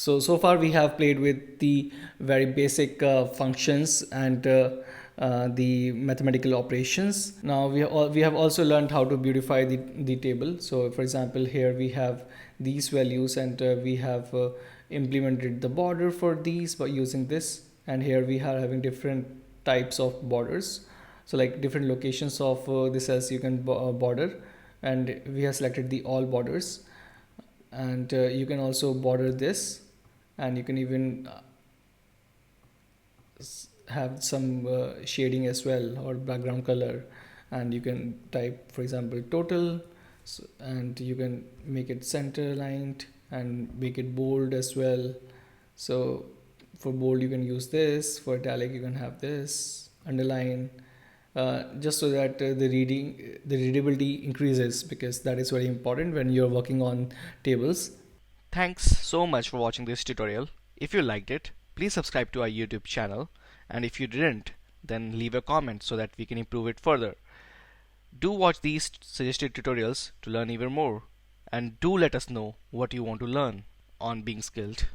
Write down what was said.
So far we have played with the very basic functions and the mathematical operations. Now we have also learned how to beautify the table. So for example, here we have these values, and we have implemented the border for these by using this. And here we are having different types of borders. So like different locations of the cells you can border, and we have selected the all borders. And you can also border this, and you can even have some shading as well, or background color. And you can type, for example, total, and you can make it center aligned and make it bold as well. So for bold you can use this, for italic you can have this, underline, just so that the readability increases, because that is very important when you're working on tables. Thanks so much for watching this tutorial. If you liked it, please subscribe to our YouTube channel, and if you didn't, then leave a comment so that we can improve it further. Do watch these suggested tutorials to learn even more, and do let us know what you want to learn on Being Skilled.